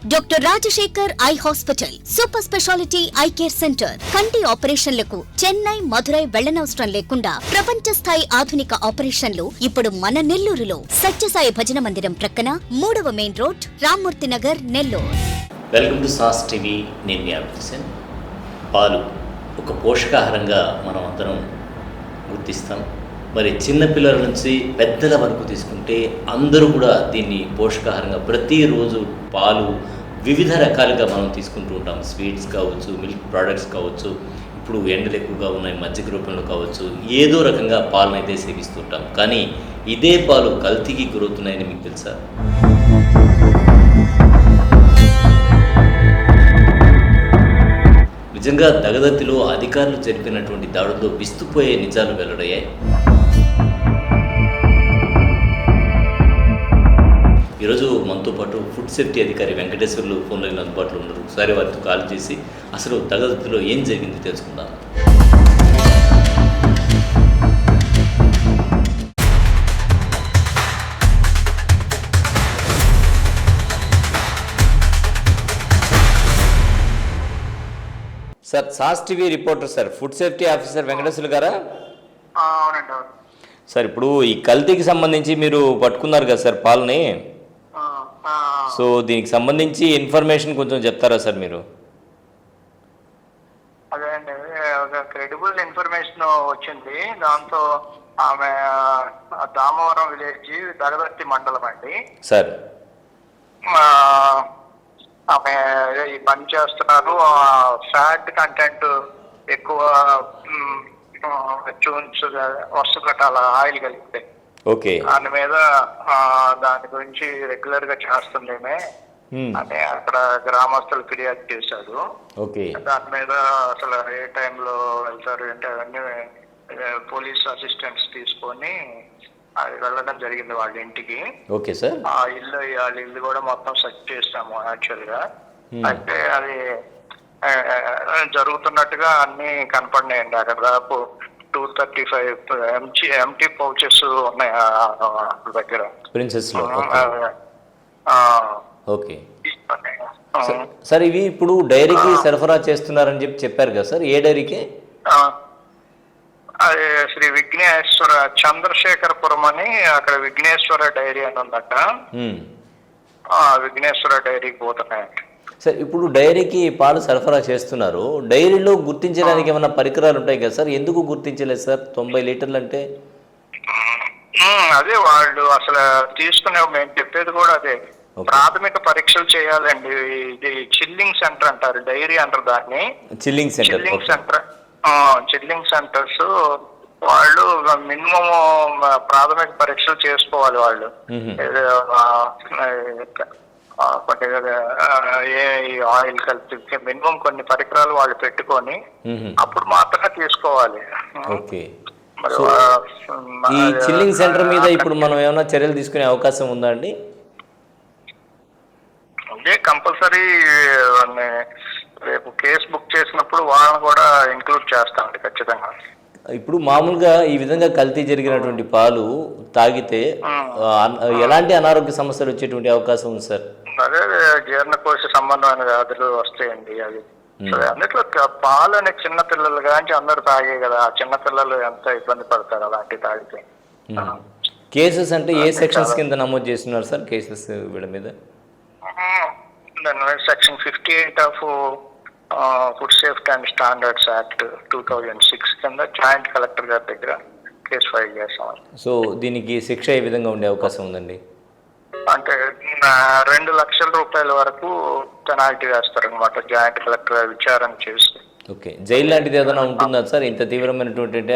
Doctor Rajasekhar eye hospital, super speciality eye care centre. కంటి ఆపరేషన్లకు చెన్నై, మధురై వెళ్లనవసరం లేకుండా ప్రపంచ స్థాయి ఆధునిక ఆపరేషన్లు ఇప్పుడు మన నెల్లూరులో సత్యసాయి భజన మందిరం ప్రక్కన 3వ main road, Rammurthy Nagar, Nellore. Welcome to sauce TV. నేను మీ అభిజిత్. పాలు ఒక పోషకాహారంగా మనం అందరం గుర్తిస్తాం. మరి చిన్నపిల్లల నుంచి పెద్దల వరకు తీసుకుంటే అందరూ కూడా దీన్ని పోషకాహారంగా ప్రతిరోజు పాలు వివిధ రకాలుగా మనం తీసుకుంటూ ఉంటాం. స్వీట్స్ కావచ్చు, మిల్క్ ప్రోడక్ట్స్ కావచ్చు, ఇప్పుడు ఎండలు ఎక్కువగా ఉన్నాయి, మజ్జిగ రూపంలో కావచ్చు, ఏదో రకంగా పాలను అయితే సేవిస్తుంటాం. కానీ ఇదే పాలు కల్తీకి గురవుతున్నాయని మీకు తెలుసా? నిజంగా దగదత్తిలో అధికారులు జరిపినటువంటి దాడుల్లో విస్తుపోయే నిజాలు వెల్లడయ్యాయి. ఈరోజు మనతో పాటు ఫుడ్ సేఫ్టీ అధికారి వెంకటేశ్వర్లు ఫోన్ లైన్ అందుబాటులో ఉన్నారు. ఒకసారి వారితో కాల్ చేసి అసలు దగదత్తిలో ఏం జరిగింది తెలుసుకుందాం. Sir, sauce TV reporter sir, food safety officer Venkateswarlu గారా? అవునండి. సార్, ఇప్పుడు ఈ కల్తీకి సంబంధించి మీరు పట్టుకున్నారు కదా సార్ పాలని, సో దీనికి సంబంధించి ఇన్ఫర్మేషన్ కొంచెం చెప్తారా సార్ మీరు? అదే అండి, ఒక క్రెడిబుల్ ఇన్ఫర్మేషన్ వచ్చింది. దాంతో ఆమె దామవరం విలేజ్, దగదత్తి మండలం అండి సార్. ఆమె ఈ పని చేస్తున్నారు. ఫ్యాట్ కంటెంట్ ఎక్కువ, చూన్స్ వస్తున్నట్టు అలా ఆయిల్ కలిగితే ఓకే, దాని మీద దాని గురించి రెగ్యులర్ గా చేస్తుందేమే అని అక్కడ గ్రామస్తులు ఫిర్యాదు చేశారు. ఓకే, దాని మీద అసలు ఏ టైంలో వెళ్తారు అంటే అవన్నీ పోలీస్ అసిస్టెంట్స్ తీసుకొని అది వెళ్ళడం జరిగింది వాళ్ళ ఇంటికి. Okay sir. వాళ్ళ ఇల్లు కూడా మొత్తం సెర్చ్ చేస్తాము యాక్చువల్ గా. అయితే అది జరుగుతున్నట్టుగా అన్ని కనపడినాయండి. అక్కడ దాదాపు 235 ఎంటీ పౌచెస్ ఉన్నాయి దగ్గర. ప్రిన్సెస్ లో. ఓకే సార్, ఇవి ఇప్పుడు డైరీకి సరఫరా చేస్తున్నారని చెప్పారు కదా సార్, ఏ డైరీకి? అది శ్రీ విఘ్నేశ్వర చంద్రశేఖరపురం అని, అక్కడ విఘ్నేశ్వర డైరీ అని ఉందట. విఘ్నేశ్వర డైరీకి పోతున్నాయండి సార్. ఇప్పుడు డైరీకి పాలు సరఫరా చేస్తున్నారు, డైరీలో గుర్తించడానికి ఏమైనా పరికరాలు ఉంటాయి కదా సార్? ఎందుకు గుర్తించలేదు సార్ 90 లీటర్లు అంటే? అదే వాళ్ళు అసలు తీసుకునే, మేము చెప్పేది కూడా అదే, ప్రాథమిక పరీక్షలు చేయాలండి. ఇది చిల్లింగ్ సెంటర్ అంటారు, డైరీ అంటారు దాన్ని. చిల్లింగ్ సెంటర్స్ వాళ్ళు మినిమం ప్రాథమిక పరీక్షలు చేసుకోవాలి. వాళ్ళు ఏ ఆయిల్ కలిపి మినిమం కొన్ని పరికరాలు వాళ్ళు పెట్టుకొని అప్పుడు మాత్రమే తీసుకోవాలి. ఈ చిల్లింగ్ సెంటర్ మీద ఇప్పుడు మనం ఏమైనా చర్యలు తీసుకునే అవకాశం ఉందా అండి? అదే కంపల్సరీ రేపు కేసు బుక్ చేసినప్పుడు వాళ్ళని కూడా ఇంక్లూడ్ చేస్తామండి ఖచ్చితంగా. ఇప్పుడు మామూలుగా ఈ విధంగా కల్తీ జరిగినటువంటి పాలు తాగితే ఎలాంటి అనారోగ్య సమస్యలు వచ్చేటువంటి అవకాశం ఉంది సార్? అదే జీర్ణకోశ సంబంధమైన వ్యాధులు వస్తాయండి. అది అన్నిట్లో పాలు అనే చిన్నపిల్లలు కానీ అందరూ తాగే కదా, చిన్నపిల్లలు ఎంత ఇబ్బంది పడతారు అలాంటివి తాగితే. కేసెస్ అంటే ఏ సెక్షన్స్ కింద నమోదు చేస్తున్నారు సార్ కేసెస్ వీళ్ళ మీద? Section 58 of food safety and standards act 2006 కింద జాయింట్ కలెక్టర్ గారి దగ్గర కేసు ఫైల్ చేస్తాం. సో దీనికి శిక్ష ఏ విధంగా ఉండే అవకాశం ఉందండి? అంటే 2 లక్షల రూపాయల వరకు పెనాల్టీ వేస్తారనమాట జాయింట్ కలెక్టర్ గారు విచారణ చేసి. ఓకే, జైలు లాంటిది ఏదైనా ఉంటుందా సార్ ఇంత తీవ్రమైనటువంటి?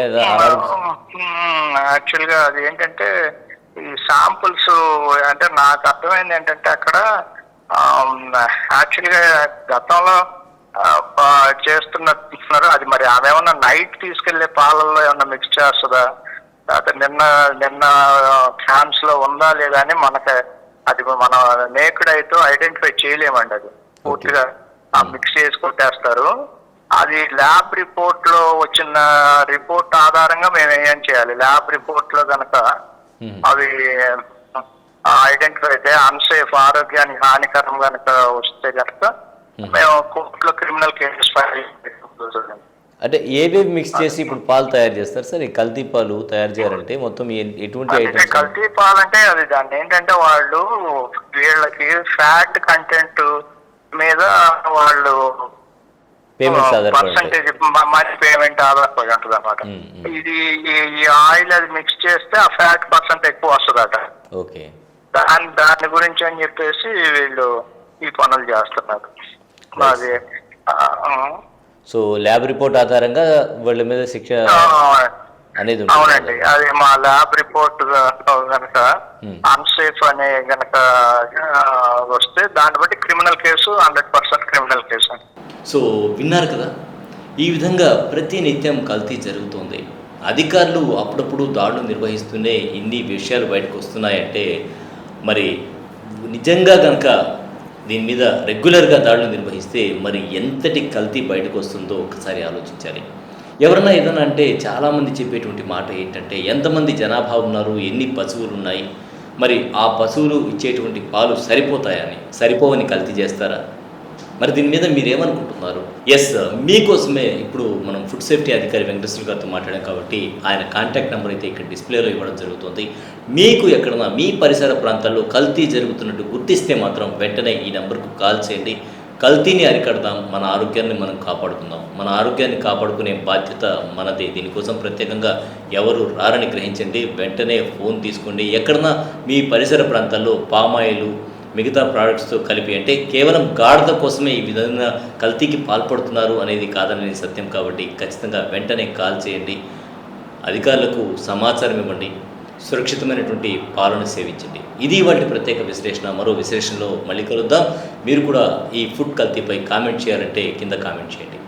యాక్చువల్ గా అది ఏంటంటే ఈ శాంపుల్స్, అంటే నాకు అర్థమైంది ఏంటంటే అక్కడ యాక్చువల్ గా గతంలో చేస్తున్నారు. అది మరి ఆమె ఏమన్నా నైట్ తీసుకెళ్లే పాలల్లో ఏమన్నా మిక్స్ చేస్తుందా, లేకపోతే నిన్న క్యాన్స్ లో ఉందా లేదా అని మనకి అది మన నేకుడ్ అయితే ఐడెంటిఫై చేయలేమండి. అది పూర్తిగా మిక్స్ చేసి కొట్టేస్తారు. అది ల్యాబ్ రిపోర్ట్ లో వచ్చిన రిపోర్ట్ ఆధారంగా మేము ఏం చేయాలి. ల్యాబ్ రిపోర్ట్ లో కనుక అవి ఐడెంటిఫై అయితే అన్సేఫ్, ఆరోగ్యానికి హానికరం కనుక వస్తే కనుక మేము కోర్టులో క్రిమినల్ కేసెస్ ఫైల్ చేస్తాం. అంటే ఏవేవి మిక్స్ చేసి ఇప్పుడు పాలు తయారు చేస్తారు సార్? ఈ కల్తీ పాలు తయారు చేయాలంటే మొత్తం ఎటువంటి ఐటమ్స్? కల్తీ పాలు అంటే అది దాన్ని ఏంటంటే వాళ్ళు వీళ్ళకి ఫ్యాట్ కంటెంట్ మీద వాళ్ళు పేమెంట్స్ పర్సంటేజ్ మనీ పేమెంట్ ఆధారపడి ఉంటుంది అన్నమాట. ఇది ఈ ఆయిల్ అది మిక్స్ చేస్తే ఆ ఫ్యాట్ పర్సెంట్ ఎక్కువ వస్తుందట. ఓకే. దాని గురించి అని చెప్పేసి వీళ్ళు ఈ పనులు చేస్తున్నారు. అది సో ల్యాబ్ రిపోర్ట్ ఆధారంగా వాళ్ళ మీద శిక్ష అనేది ఉంటుంది. అవునండి, అది మా ల్యాబ్ రిపోర్ట్ కనుక అన్సేఫ్ అనే గనక వస్తే దాన్ని బట్టి criminal case 100% criminal case. So విన్నారు కదా, ఈ విధంగా ప్రతి నిత్యం కల్తీ జరుగుతుంది. అధికారులు అప్పుడప్పుడు దాడులు నిర్వహిస్తూనే ఇన్ని విషయాలు బయటకు వస్తున్నాయంటే మరి నిజంగా కనుక దీని మీద రెగ్యులర్గా దాడులు నిర్వహిస్తే మరి ఎంతటి కల్తీ బయటకు వస్తుందో ఒకసారి ఆలోచించాలి. ఎవరన్నా ఏదన్నా అంటే చాలామంది చెప్పేటువంటి మాట ఏంటంటే ఎంతమంది జనాభా ఉన్నారు, ఎన్ని పశువులు ఉన్నాయి, మరి ఆ పశువులు ఇచ్చేటువంటి పాలు సరిపోతాయని, సరిపోవని కల్తీ చేస్తారా? మరి దీని మీద మీరేమనుకుంటున్నారు? ఎస్, మీకోసమే ఇప్పుడు మనం ఫుడ్ సేఫ్టీ అధికారి వెంకటేశ్వర గారితో మాట్లాడాం కాబట్టి ఆయన కాంటాక్ట్ నెంబర్ అయితే ఇక్కడ డిస్ప్లేలో ఇవ్వడం జరుగుతుంది. మీకు ఎక్కడన్నా మీ పరిసర ప్రాంతాల్లో కల్తీ జరుగుతున్నట్టు గుర్తిస్తే మాత్రం వెంటనే ఈ నెంబర్కు కాల్ చేయండి. కల్తీని అరికడదాం, మన ఆరోగ్యాన్ని మనం కాపాడుకుందాం. మన ఆరోగ్యాన్ని కాపాడుకునే బాధ్యత మనదే. దీనికోసం ప్రత్యేకంగా ఎవరు రారని గ్రహించండి. వెంటనే ఫోన్ తీసుకోండి. ఎక్కడన్నా మీ పరిసర ప్రాంతాల్లో పామాయిలు మిగతా ప్రోడక్ట్స్తో కలిపి, అంటే కేవలం గాఢత కోసమే ఈ విధంగా కల్తీకి పాల్పడుతున్నారు అనేది కాదనేది సత్యం. కాబట్టి ఖచ్చితంగా వెంటనే కాల్ చేయండి, అధికారులకు సమాచారం ఇవ్వండి, సురక్షితమైనటువంటి పాలన సేవించండి. ఇది వాటి ప్రత్యేక విశ్లేషణ. మరో విశ్లేషణలో మళ్ళీ కలుద్దాం. మీరు కూడా ఈ ఫుడ్ కల్తీపై కామెంట్ చేయాలంటే కింద కామెంట్ చేయండి.